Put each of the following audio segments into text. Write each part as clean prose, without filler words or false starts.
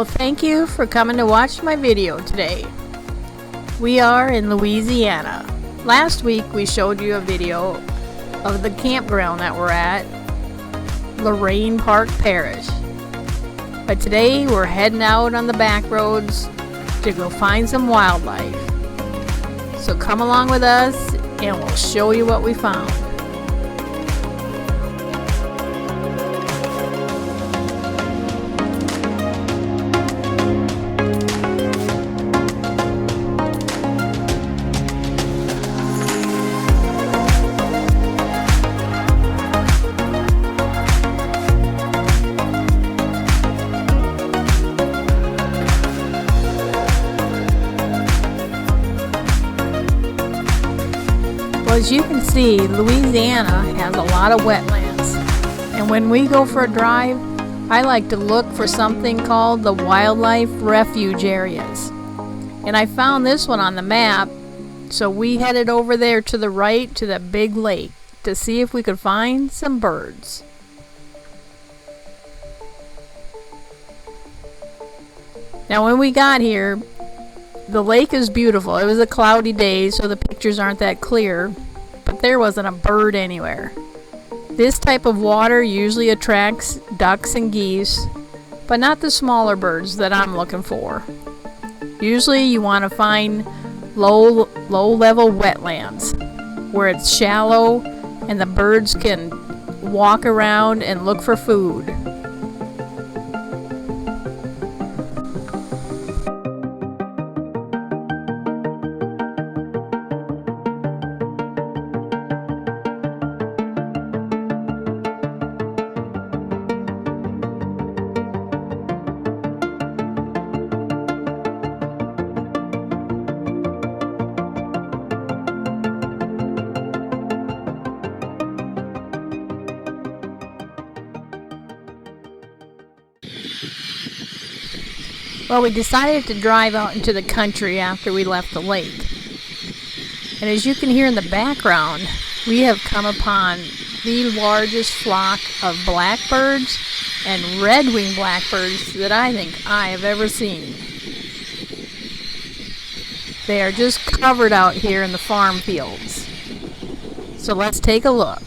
Well, thank you for coming to watch my video today. We are in Louisiana. Last week we showed you a video of the campground that we're at, Lorraine Park Parish. But today we're heading out on the back roads to go find some wildlife. So come along with us and we'll show you what we found. Well, as you can see, Louisiana has a lot of wetlands, and when we go for a drive, I like to look for something called the wildlife refuge areas. And I found this one on the map, so we headed over there to the right to the big lake to see if we could find some birds. Now when we got here, the lake is beautiful. It was a cloudy day, so the pictures aren't that clear, but there wasn't a bird anywhere. This type of water usually attracts ducks and geese, but not the smaller birds that I'm looking for. Usually you want to find low level wetlands where it's shallow and the birds can walk around and look for food. Well, we decided to drive out into the country after we left the lake. And as you can hear in the background, we have come upon the largest flock of blackbirds and red-winged blackbirds that I think I have ever seen. They are just covered out here in the farm fields. So let's take a look.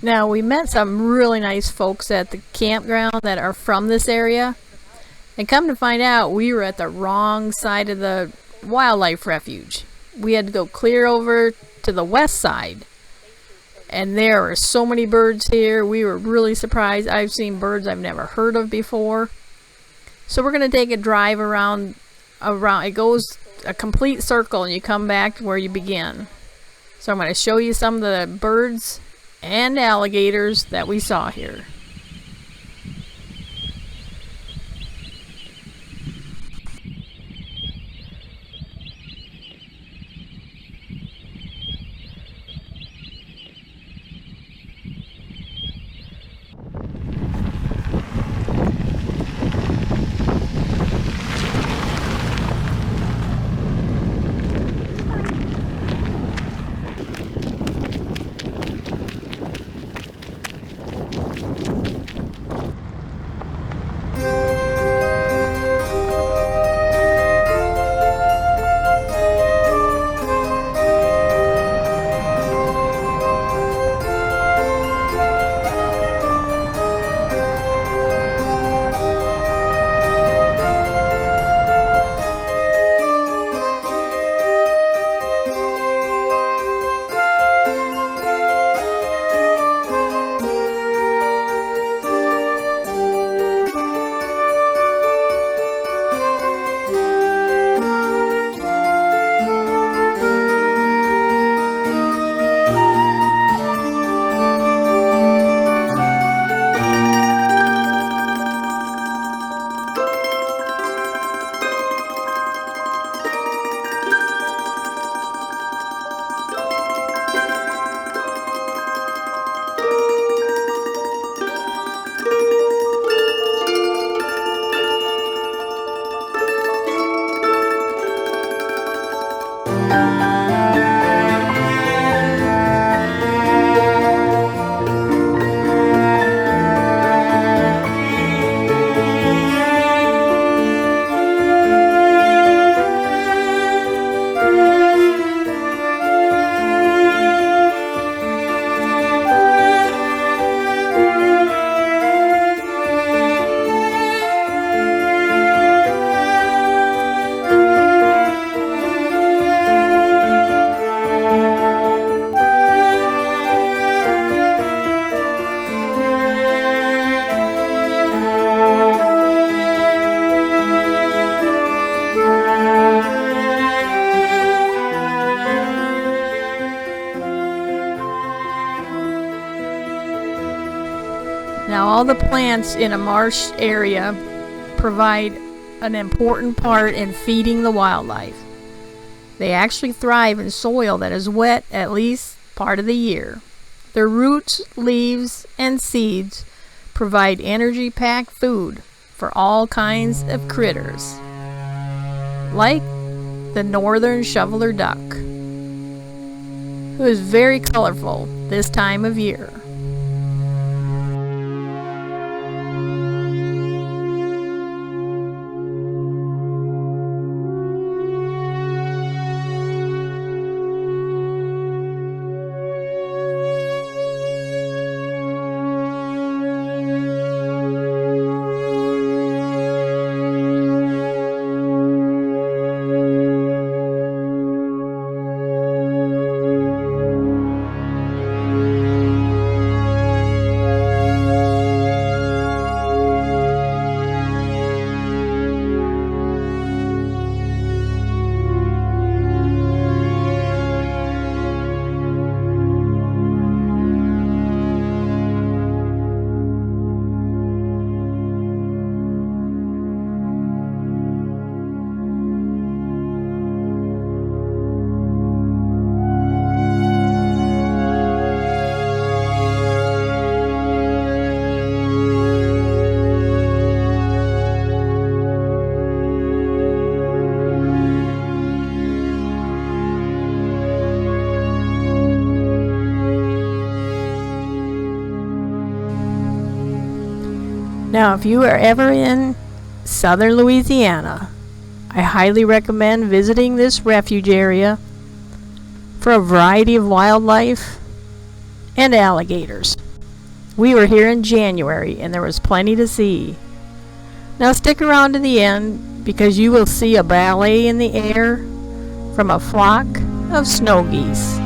Now, we met some really nice folks at the campground that are from this area. And come to find out, we were at the wrong side of the wildlife refuge. We had to go clear over to the west side. And there are so many birds here. We were really surprised. I've seen birds I've never heard of before. So we're going to take a drive around. It goes a complete circle and you come back to where you begin. So I'm going to show you some of the birds and alligators that we saw here. Now, all the plants in a marsh area provide an important part in feeding the wildlife. They actually thrive in soil that is wet at least part of the year. Their roots, leaves, and seeds provide energy-packed food for all kinds of critters, like the northern shoveler duck, who is very colorful this time of year. Now, if you are ever in southern Louisiana, I highly recommend visiting this refuge area for a variety of wildlife and alligators. We were here in January and there was plenty to see. Now stick around to the end because you will see a ballet in the air from a flock of snow geese.